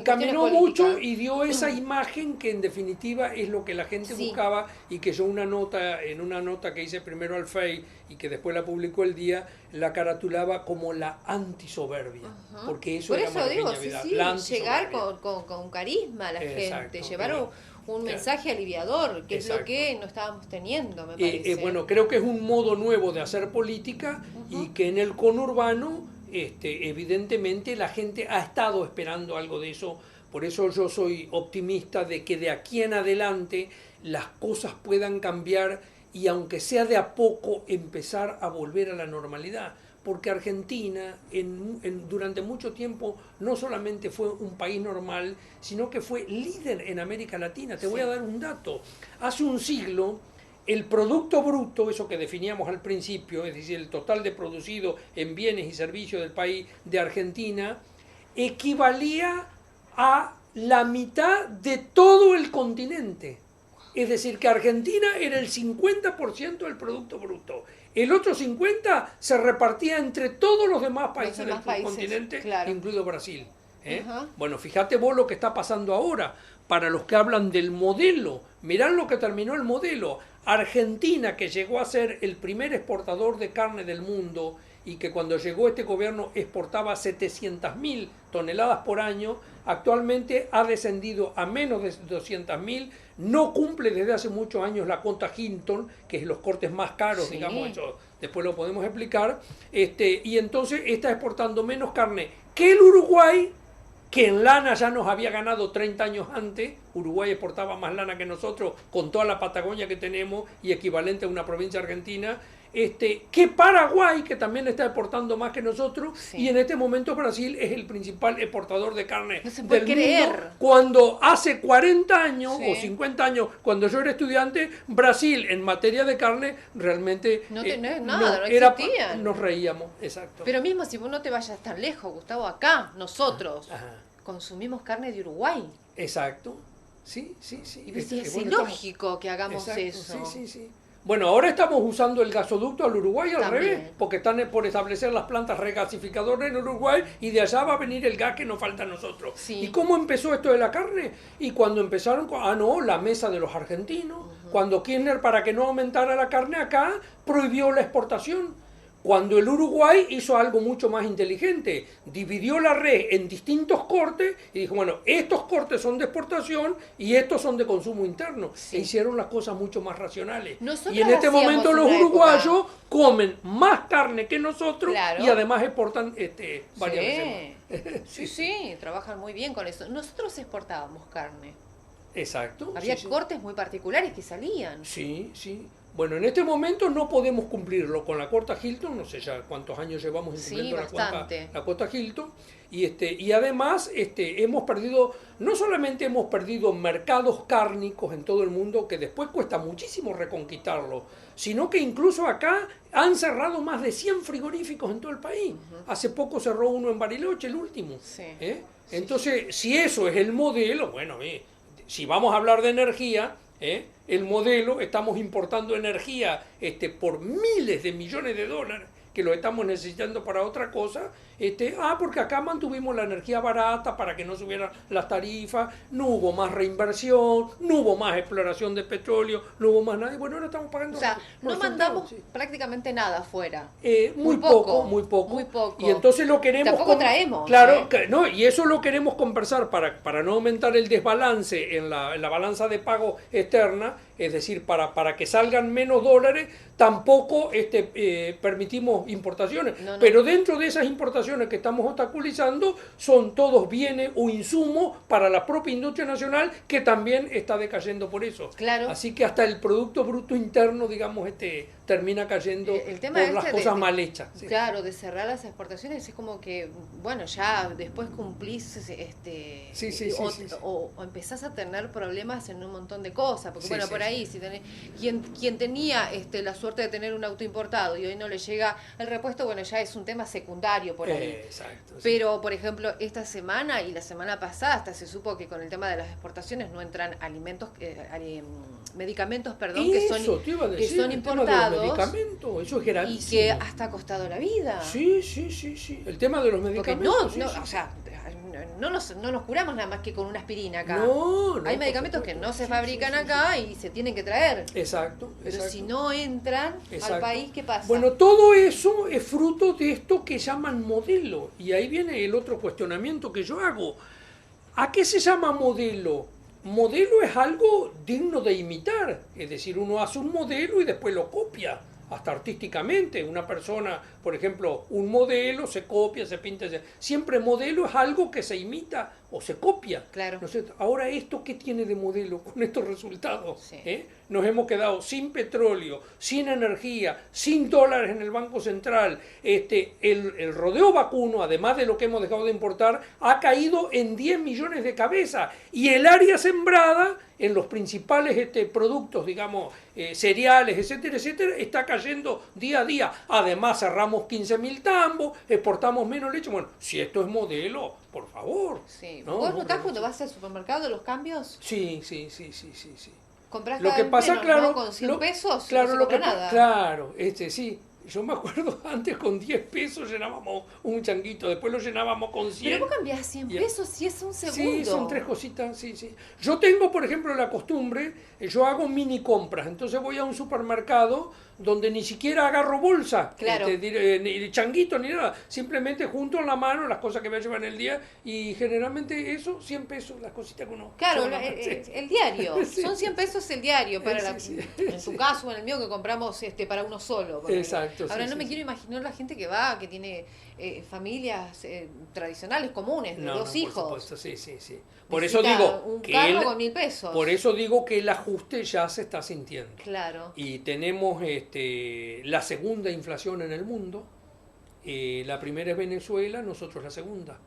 caminó mucho y dio esa imagen que en definitiva es lo que la gente buscaba, y que yo en una nota que hice primero al FEI y que después la publicó El Día, la caratulaba como la antisoberbia. Porque eso era María Eugenia Vidal. Llegar con carisma a la gente, llevar un mensaje aliviador, que es lo que no estábamos teniendo, me parece. Bueno, creo que es un modo nuevo de hacer política, y que en el conurbano evidentemente la gente ha estado esperando algo de eso. Por eso yo soy optimista de que de aquí en adelante las cosas puedan cambiar, y aunque sea de a poco empezar a volver a la normalidad. Porque Argentina durante mucho tiempo no solamente fue un país normal, sino que fue líder en América Latina. Te voy a dar un dato. Hace un siglo, el Producto Bruto, eso que definíamos al principio, es decir, el total de producido en bienes y servicios del país de Argentina, equivalía a la mitad de todo el continente. Es decir, que Argentina era el 50% del Producto Bruto. El otro 50 se repartía entre todos los demás países demás del países, continente, claro. incluido Brasil. Ajá. Bueno, fíjate vos lo que está pasando ahora. Para los que hablan del modelo, mirá lo que terminó el modelo. Argentina, que llegó a ser el primer exportador de carne del mundo y que cuando llegó este gobierno exportaba 700.000 toneladas por año, actualmente ha descendido a menos de 200.000, no cumple desde hace muchos años la cuota Hinton, que es los cortes más caros, Sí. digamos, eso después lo podemos explicar, y entonces está exportando menos carne que el Uruguay, que en lana ya nos había ganado 30 años antes. Uruguay exportaba más lana que nosotros, con toda la Patagonia que tenemos y equivalente a una provincia argentina, que Paraguay, que también está exportando más que nosotros, Sí. y en este momento Brasil es el principal exportador de carne No se puede del creer. mundo, cuando hace 40 años Sí. o 50 años, cuando yo era estudiante, Brasil en materia de carne realmente No tenés nada, no existían. nos reíamos, exacto. Pero mismo si vos no te vayas tan lejos, Gustavo, acá, nosotros, Ajá. consumimos carne de Uruguay. Exacto. Sí, sí, sí. Y pues, es bueno, ilógico que hagamos exacto, eso. sí, sí, sí. Bueno, ahora estamos usando el gasoducto al Uruguay al También. revés, porque están por establecer las plantas regasificadoras en Uruguay y de allá va a venir el gas que nos falta a nosotros. Sí. ¿Y cómo empezó esto de la carne? Y cuando empezaron, la mesa de los argentinos, cuando Kirchner, para que no aumentara la carne acá, prohibió la exportación. Cuando el Uruguay hizo algo mucho más inteligente, dividió la red en distintos cortes y dijo, bueno, estos cortes son de exportación y estos son de consumo interno. Sí. E hicieron las cosas mucho más racionales. Nosotros Y en este hacíamos momento los una uruguayos época. comen más carne que nosotros Claro. y además exportan varias Sí. veces más. Sí, sí, trabajan muy bien con eso. Nosotros exportábamos carne. Exacto. Había sí, sí. cortes muy particulares que salían. Sí, sí. Bueno, en este momento no podemos cumplirlo con la cuota Hilton, no sé ya cuántos años llevamos Sí, incumpliendo bastante. la cuota Hilton, y además hemos perdido, no solamente hemos perdido mercados cárnicos en todo el mundo, que después cuesta muchísimo reconquistarlo, sino que incluso acá han cerrado más de 100 frigoríficos en todo el país. Hace poco cerró uno en Bariloche, el último. Sí. Entonces, si eso es el modelo, bueno, si vamos a hablar de energía, el modelo, estamos importando energía por miles de millones de dólares que lo estamos necesitando para otra cosa, porque acá mantuvimos la energía barata para que no subieran las tarifas, no hubo más reinversión, no hubo más exploración de petróleo, no hubo más nada, y bueno, ahora estamos pagando O sea, no resultados, mandamos sí. prácticamente nada afuera. Muy poco, muy poco. Muy poco. Y entonces lo queremos... Tampoco traemos. Claro, no, y eso lo queremos conversar para no aumentar el desbalance en la balanza de pago externa, es decir, para que salgan menos dólares, tampoco permitimos importaciones. No. Pero dentro de esas importaciones que estamos obstaculizando, son todos bienes o insumos para la propia industria nacional, que también está decayendo por eso. Claro. Así que hasta el Producto Bruto Interno, digamos, termina cayendo El tema por las cosas mal hechas. Sí. Claro, de cerrar las exportaciones es como que, bueno, ya después cumplís Sí. o empezás a tener problemas en un montón de cosas, porque Sí, bueno, sí, por ahí, si tenés, quien tenía la suerte de tener un auto importado y hoy no le llega el repuesto, bueno, ya es un tema secundario por ahí. Exacto. Sí. Pero, por ejemplo, esta semana y la semana pasada hasta se supo que con el tema de las exportaciones no entran medicamentos, perdón, que son te iba a decir, que son el tema de los importados medicamentos, eso es y gravísimo. que hasta ha costado la vida. Sí. El tema de los Porque medicamentos. o sea, no nos curamos nada más que con una aspirina acá. No, Hay por medicamentos que supuesto. no se Sí, fabrican sí. acá y se tienen que traer. Exacto. Pero si no entran al Exacto. país, ¿qué pasa? Bueno, todo eso es fruto de esto que llaman modelo. Y ahí viene el otro cuestionamiento que yo hago. ¿A qué se llama modelo? Modelo es algo digno de imitar. Es decir, uno hace un modelo y después lo copia, hasta artísticamente. Una persona, por ejemplo, un modelo se copia, se pinta. Siempre modelo es algo que se imita o se copia. Claro. ¿No es cierto? Ahora, ¿esto qué tiene de modelo con estos resultados? Sí. Nos hemos quedado sin petróleo, sin energía, sin dólares en el Banco Central. El rodeo vacuno, además de lo que hemos dejado de importar, ha caído en 10 millones de cabezas. Y el área sembrada en los principales productos, digamos, cereales, etcétera, etcétera, está cayendo día a día. Además, cerramos 15.000 tambos, exportamos menos leche. Bueno, si esto es modelo, por favor. Sí. ¿No? ¿Vos No, notás no, cuando no. vas al supermercado los cambios? Sí. Comprás Lo cada que vez pasa, menos, claro, ¿no? Con 100 pesos claro, no se lo que compra nada. claro, sí. Yo me acuerdo antes con 10 pesos llenábamos un changuito, después lo llenábamos con Pero 100. vos cambiás 100 y- pesos si es un Sí, son segundo. 3 cositas, sí. Yo tengo, por ejemplo, la costumbre, yo hago mini compras, entonces voy a un supermercado donde ni siquiera agarro bolsa, Claro. ni changuito ni nada, simplemente junto en la mano las cosas que me llevan el día y generalmente eso, 100 pesos, las cositas que uno Claro, lleva. el diario. Sí. Son 100 pesos el diario. Sí. En tu caso, en el mío, que compramos para uno solo. Ponele. Exacto, Ahora, no sí. me quiero imaginar la gente que va, que tiene familias tradicionales comunes, de dos Por hijos. supuesto, sí. Por eso Necesita digo un que carro con 1000 pesos. por eso digo que el ajuste ya se está sintiendo. Claro. Y tenemos la segunda inflación en el mundo. La primera es Venezuela, nosotros la segunda.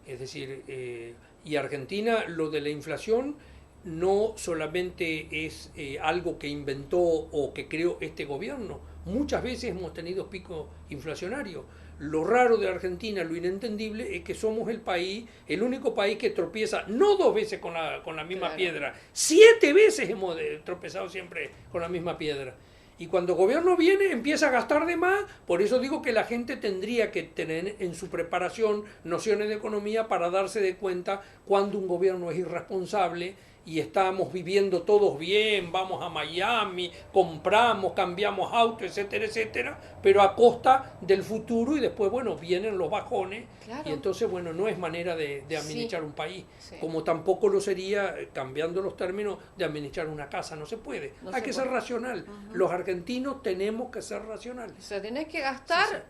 Es decir, y Argentina, lo de la inflación no solamente es algo que inventó o que creó este gobierno. Muchas veces hemos tenido pico inflacionario. Lo raro de Argentina, lo inentendible, es que somos el único país que tropieza, no 2 veces con la misma Claro. piedra, 7 veces hemos tropezado siempre con la misma piedra. Y cuando el gobierno viene, empieza a gastar de más, por eso digo que la gente tendría que tener en su preparación nociones de economía para darse de cuenta cuando un gobierno es irresponsable y estamos viviendo todos bien, vamos a Miami, compramos, cambiamos autos, etcétera, pero a costa del futuro y después, bueno, vienen los bajones. Claro. Y entonces, bueno, no es manera de Sí. administrar un país, Sí. como tampoco lo sería, cambiando los términos, de administrar una casa, no se puede. No Hay se que puede. ser racional. Los argentinos tenemos que ser racionales. O sea, tenés que gastar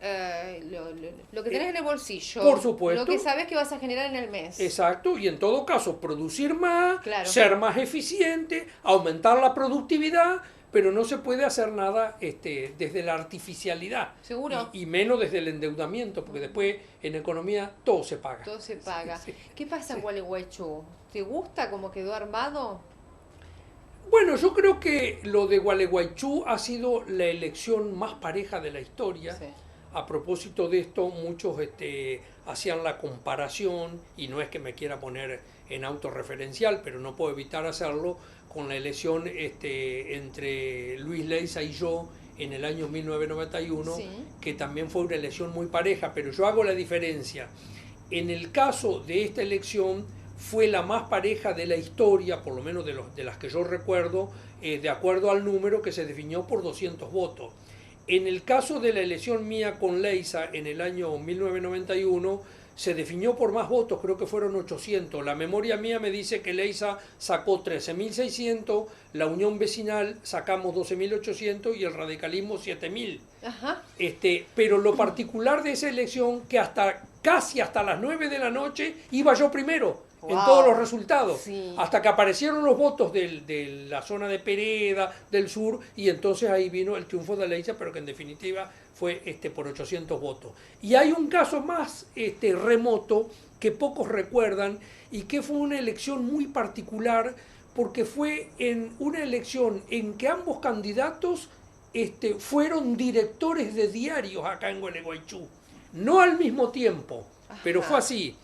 lo que tenés en el bolsillo. Por supuesto. Lo que sabés que vas a generar en el mes. Exacto, y en todo caso, producir más, Claro. ser más eficiente, aumentar la productividad, pero no se puede hacer nada desde la artificialidad. ¿Seguro? Y menos desde el endeudamiento, porque después en economía todo se paga. Todo se paga. Sí. ¿Qué pasa en Gualeguaychú? ¿Te gusta cómo quedó armado? Bueno, yo creo que lo de Gualeguaychú ha sido la elección más pareja de la historia. Sí. A propósito de esto, muchos hacían la comparación, y no es que me quiera poner en autorreferencial, pero no puedo evitar hacerlo, con la elección entre Luis Leiza y yo en el año 1991, Sí. que también fue una elección muy pareja, pero yo hago la diferencia. En el caso de esta elección fue la más pareja de la historia, por lo menos de las que yo recuerdo, de acuerdo al número que se definió por 200 votos. En el caso de la elección mía con Leiza en el año 1991, se definió por más votos, creo que fueron 800. La memoria mía me dice que Leiza sacó 13.600, la Unión Vecinal sacamos 12.800 y el radicalismo 7.000. Ajá. Pero lo particular de esa elección, que casi hasta las 9 de la noche iba yo primero en Wow. todos los resultados, Sí. hasta que aparecieron los votos de la zona de Pereda, del sur, y entonces ahí vino el triunfo de Leiza, pero que en definitiva fue por 800 votos. Y hay un caso más remoto que pocos recuerdan y que fue una elección muy particular porque fue en una elección en que ambos candidatos fueron directores de diarios acá en Gualeguaychú. No al mismo tiempo, pero fue así.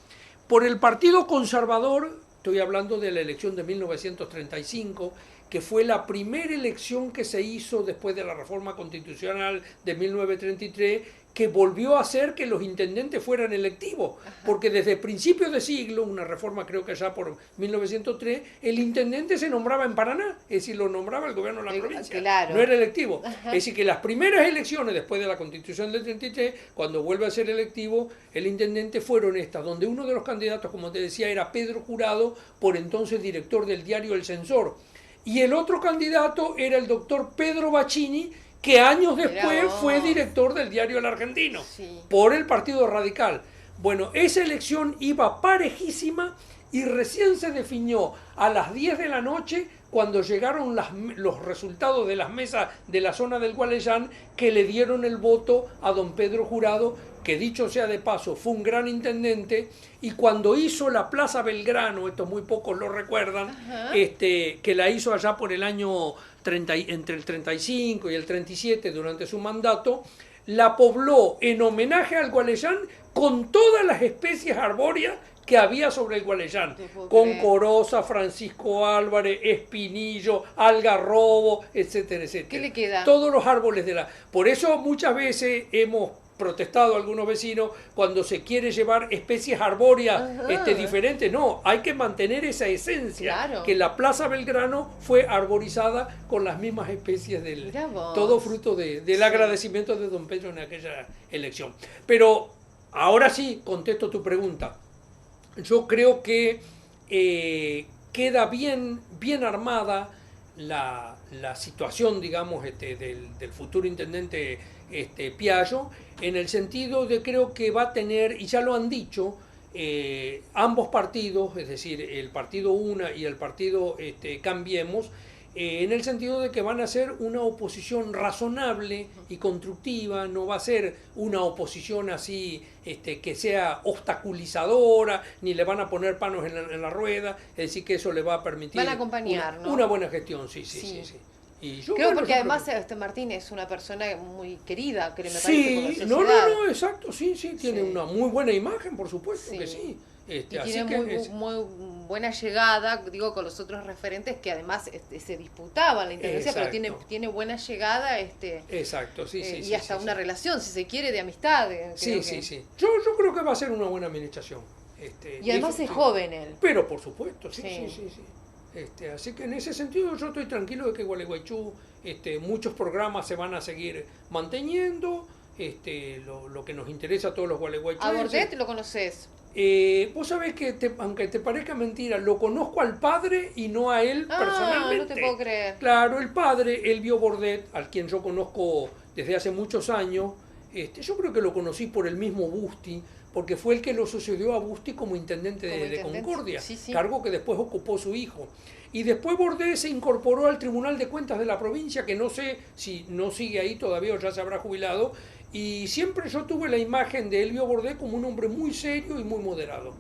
Por el Partido Conservador, estoy hablando de la elección de 1935, que fue la primera elección que se hizo después de la reforma constitucional de 1933, que volvió a hacer que los intendentes fueran electivos, porque desde principios de siglo, una reforma creo que ya por 1903, el intendente se nombraba en Paraná, es decir, lo nombraba el gobierno de la provincia, claro. no era electivo. Ajá. Es decir, que las primeras elecciones después de la constitución del 33, cuando vuelve a ser electivo, el intendente fueron estas, donde uno de los candidatos, como te decía, era Pedro Jurado, por entonces director del diario El Censor, y el otro candidato era el doctor Pedro Bacchini, que años después fue director del diario El Argentino, Sí. por el Partido Radical. Bueno, esa elección iba parejísima y recién se definió a las 10 de la noche cuando llegaron los resultados de las mesas de la zona del Gualeyán, que le dieron el voto a don Pedro Jurado, que dicho sea de paso fue un gran intendente, y cuando hizo la Plaza Belgrano, esto muy pocos lo recuerdan, que la hizo allá por el año entre el 35 y el 37 durante su mandato, la pobló en homenaje al Gualeyán con todas las especies arbóreas que había sobre el Gualeyán, con Coroza, Francisco Álvarez, Espinillo, Algarrobo, etcétera, etcétera. ¿Qué le queda? Todos los árboles de la... Por eso muchas veces hemos protestado algunos vecinos cuando se quiere llevar especies arbóreas diferentes. No, hay que mantener esa esencia, claro, que la Plaza Belgrano fue arborizada con las mismas especies todo fruto del agradecimiento de don Pedro en aquella elección. Pero ahora sí, contesto tu pregunta. Yo creo que queda bien armada la situación, digamos, del futuro intendente Piaggio, en el sentido de creo que va a tener, y ya lo han dicho, ambos partidos, es decir, el partido UNA y el partido Cambiemos, en el sentido de que van a ser una oposición razonable y constructiva, no va a ser una oposición así que sea obstaculizadora, ni le van a poner palos en la rueda, es decir, que eso le va a permitir van a acompañar, una buena gestión, sí. Y yo, creo porque además Martín es una persona muy querida, que me parece, por la sociedad. No, exacto, sí, tiene una muy buena imagen, por supuesto que sí. Y tiene muy buena llegada, digo, con los otros referentes que además se disputaban la intendencia, pero tiene buena llegada. Exacto, sí. Y hasta una relación, si se quiere, de amistad. Sí. Yo creo que va a ser una buena administración. Y además es joven él. Pero por supuesto, sí. Así que en ese sentido yo estoy tranquilo de que Gualeguaychú, muchos programas se van a seguir manteniendo, lo que nos interesa a todos los gualeguaychúes. ¿A Bordet lo conoces? Vos sabés que, aunque te parezca mentira, lo conozco al padre y no a él personalmente. No te puedo creer. Claro, el padre, Elvio Bordet, al quien yo conozco desde hace muchos años, yo creo que lo conocí por el mismo Busti, porque fue el que lo sucedió a Busti como intendente de Concordia, cargo que después ocupó su hijo. Y después Bordet se incorporó al Tribunal de Cuentas de la provincia, que no sé si no sigue ahí todavía o ya se habrá jubilado, y siempre yo tuve la imagen de Elvio Bordet como un hombre muy serio y muy moderado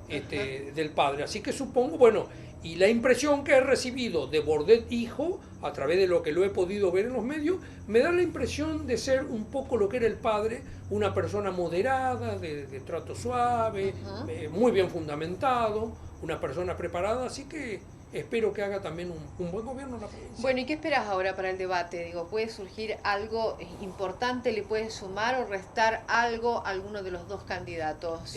del padre. Así que supongo, bueno, y la impresión que he recibido de Bordet hijo, a través de lo que lo he podido ver en los medios, me da la impresión de ser un poco lo que era el padre, una persona moderada, de trato suave, muy bien fundamentado, una persona preparada, así que espero que haga también un buen gobierno en la provincia. Bueno, ¿y qué esperas ahora para el debate? Digo, ¿puede surgir algo importante? ¿Le puede sumar o restar algo a alguno de los dos candidatos?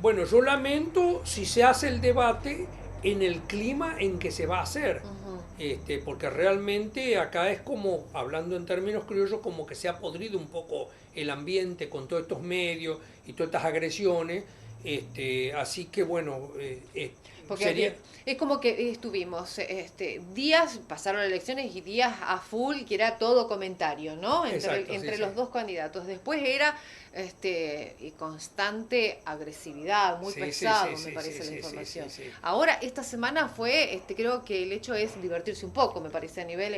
Bueno, yo lamento si se hace el debate en el clima en que se va a hacer, porque realmente acá es como, hablando en términos criollos, como que se ha podrido un poco el ambiente con todos estos medios y todas estas agresiones, así que bueno, porque es como que estuvimos días, pasaron las elecciones y días a full, que era todo comentario, ¿no? Entre los dos candidatos. Después era constante agresividad, muy pesado, me parece la información. Ahora, esta semana fue, creo que el hecho es divertirse un poco, me parece, a nivel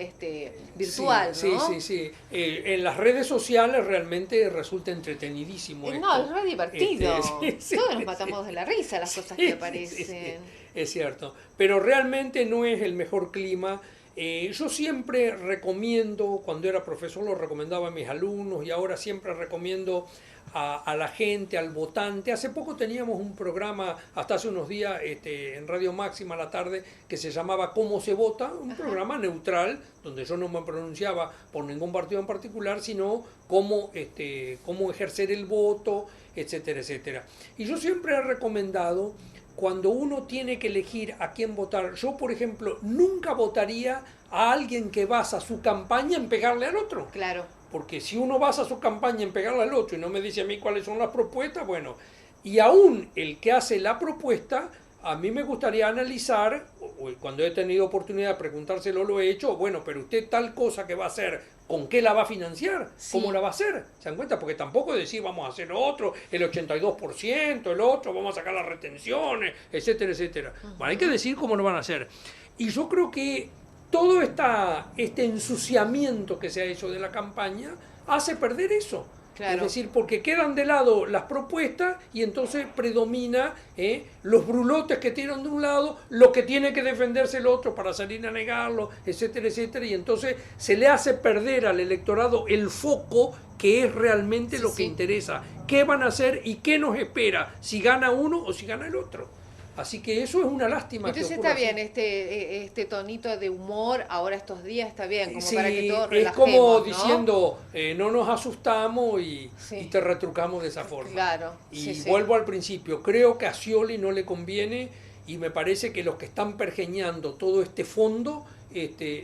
virtual, ¿no? Sí. En las redes sociales realmente resulta entretenidísimo. No, es re divertido. Todos nos matamos de la risa las cosas que aparecen. Es cierto, pero realmente no es el mejor clima. Yo siempre recomiendo, cuando era profesor lo recomendaba a mis alumnos y ahora siempre recomiendo a la gente, al votante. Hace poco teníamos un programa, hasta hace unos días, en Radio Máxima a la tarde, que se llamaba ¿Cómo se vota? Un programa neutral, donde yo no me pronunciaba por ningún partido en particular, sino cómo ejercer el voto, etcétera, etcétera. Y yo siempre he recomendado, cuando uno tiene que elegir a quién votar, yo por ejemplo nunca votaría a alguien que basa su campaña en pegarle al otro. Claro. Porque si uno basa su campaña en pegarle al otro y no me dice a mí cuáles son las propuestas, bueno, y aún el que hace la propuesta, a mí me gustaría analizar, cuando he tenido oportunidad de preguntárselo lo he hecho, bueno, pero usted tal cosa que va a hacer, ¿con qué la va a financiar? ¿Cómo la va a hacer? ¿Se dan cuenta? Porque tampoco decir vamos a hacer otro, el 82%, el otro, vamos a sacar las retenciones, etcétera, etcétera. Bueno, hay que decir cómo lo van a hacer. Y yo creo que todo este ensuciamiento que se ha hecho de la campaña hace perder eso. Claro. Es decir, porque quedan de lado las propuestas y entonces predomina los brulotes que tienen de un lado, lo que tiene que defenderse el otro para salir a negarlo, etcétera, etcétera, y entonces se le hace perder al electorado el foco que es realmente lo que interesa. ¿Qué van a hacer y qué nos espera? Si gana uno o si gana el otro. Así que eso es una lástima. Entonces que está ocurra bien, así. este tonito de humor ahora estos días está bien, como Sí, para que todos es relajemos, como ¿no? diciendo, no nos asustamos y te retrucamos de esa forma. Claro. Y vuelvo al principio, creo que a Scioli no le conviene y me parece que los que están pergeñando todo este fondo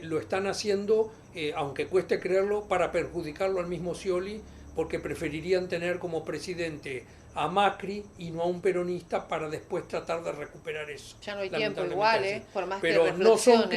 lo están haciendo, aunque cueste creerlo, para perjudicarlo al mismo Scioli, porque preferirían tener como presidente a Macri y no a un peronista para después tratar de recuperar eso. Ya no hay tiempo igual, por más pero que no son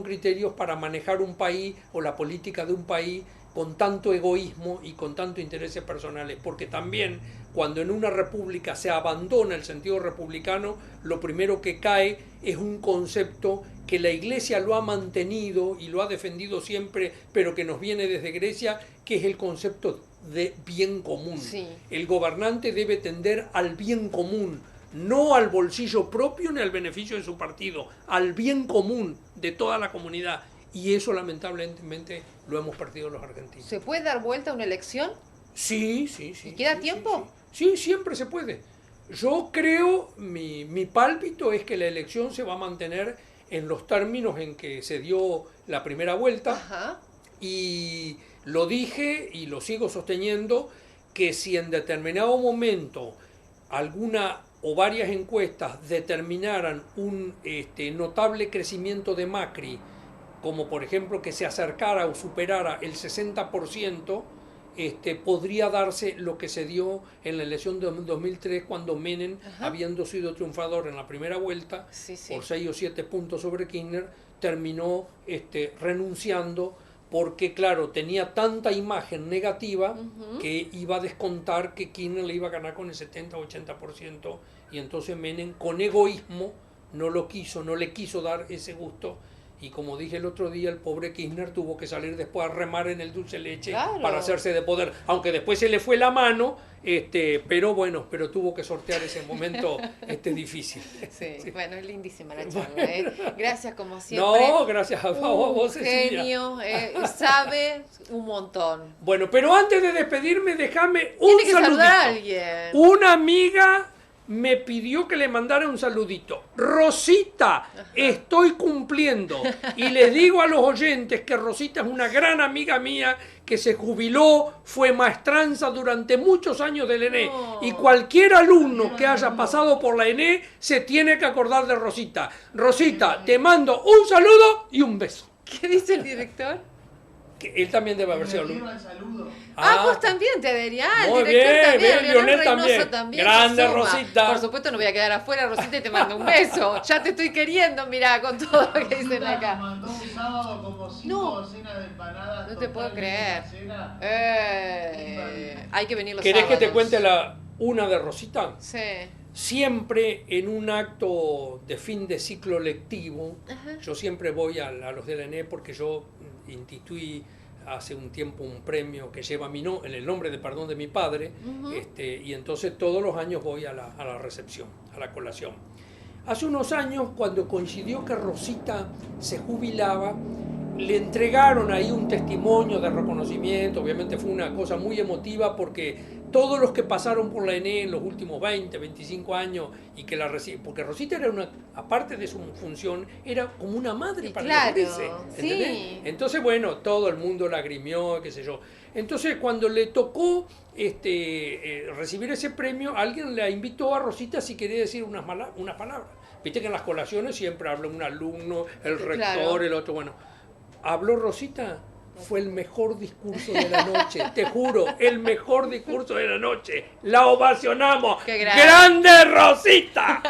criterios para manejar un país o la política de un país con tanto egoísmo y con tanto intereses personales, porque también cuando en una república se abandona el sentido republicano, lo primero que cae es un concepto que la Iglesia lo ha mantenido y lo ha defendido siempre, pero que nos viene desde Grecia, que es el concepto de bien común. Sí. El gobernante debe tender al bien común, no al bolsillo propio ni al beneficio de su partido, al bien común de toda la comunidad. Y eso lamentablemente lo hemos perdido los argentinos. ¿Se puede dar vuelta a una elección? Sí. ¿Y queda tiempo? Sí, siempre se puede. Yo creo, mi pálpito es que la elección se va a mantener en los términos en que se dio la primera vuelta. Ajá. Y lo dije y lo sigo sosteniendo, que si en determinado momento alguna o varias encuestas determinaran un notable crecimiento de Macri, como por ejemplo que se acercara o superara el 60%, podría darse lo que se dio en la elección de 2003 cuando Menem, habiendo sido triunfador en la primera vuelta, por 6 o 7 puntos sobre Kirchner, terminó renunciando porque, claro, tenía tanta imagen negativa que iba a descontar que Kirchner le iba a ganar con el 70 o 80%, y entonces Menem, con egoísmo, no le quiso dar ese gusto. Y como dije el otro día, el pobre Kirchner tuvo que salir después a remar en el dulce leche para hacerse de poder, aunque después se le fue la mano, pero bueno, pero tuvo que sortear ese momento difícil. Sí, bueno, es lindísima la charla. Gracias como siempre. No, gracias a vos, Cecilia. Genio, sabe un montón. Bueno, pero antes de despedirme, déjame un Tiene que saludito. saludar a alguien. Una amiga me pidió que le mandara un saludito. Rosita, estoy cumpliendo. Y les digo a los oyentes que Rosita es una gran amiga mía que se jubiló, fue maestranza durante muchos años del ENE. Y cualquier alumno que haya pasado por la ENE se tiene que acordar de Rosita. Rosita, te mando un saludo y un beso. ¿Qué dice el director? Que él también debe haber sido alumno. Vos también te adherías. Muy El director bien, también, bien, Lionel Reynoso también. Grande, se suma. Rosita. Por supuesto no voy a quedar afuera, Rosita, y te mando un beso. Ya te estoy queriendo, mirá, con todo lo que dicen acá. Mandó un sábado como 5 docenas de empanadas. No te puedo creer. Hay que venir los ¿Querés sábados. que te cuente una de Rosita? Sí. Siempre en un acto de fin de ciclo lectivo, yo siempre voy a los de la ENE porque yo instituí hace un tiempo un premio que lleva en el nombre de mi padre, y entonces todos los años voy a la recepción, a la colación. Hace unos años, cuando coincidió que Rosita se jubilaba, le entregaron ahí un testimonio de reconocimiento. Obviamente fue una cosa muy emotiva porque todos los que pasaron por la ENE en los últimos 20, 25 años y que porque Rosita era aparte de su función, era como una madre para la iglesia. Sí. Entonces, bueno, todo el mundo lagrimió, qué sé yo. Entonces, cuando le tocó recibir ese premio, alguien la invitó a Rosita si quería decir unas palabras. Viste que en las colaciones siempre habla un alumno, el rector, el otro, bueno. Habló Rosita, fue el mejor discurso de la noche, te juro, el mejor discurso de la noche. La ovacionamos. ¡Qué grande Rosita!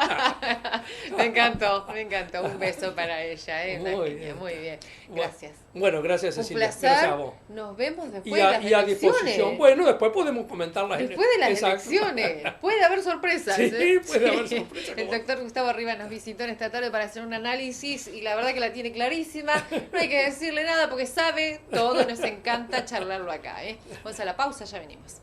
Me encantó. Un beso para ella, una Muy niña, bien. muy bien. Gracias. Bueno, gracias Un Cecilia. placer. Gracias a vos. Nos vemos después Y de las y a elecciones. disposición. Bueno, después podemos comentarlas. Después de las Exacto. elecciones. Puede haber sorpresas. Sí, ¿eh? puede haber sorpresas. El doctor Gustavo Rivas nos visitó en esta tarde para hacer un análisis y la verdad que la tiene clarísima. No hay que decirle nada porque sabe todo. Nos encanta charlarlo acá. Vamos a la pausa, ya venimos.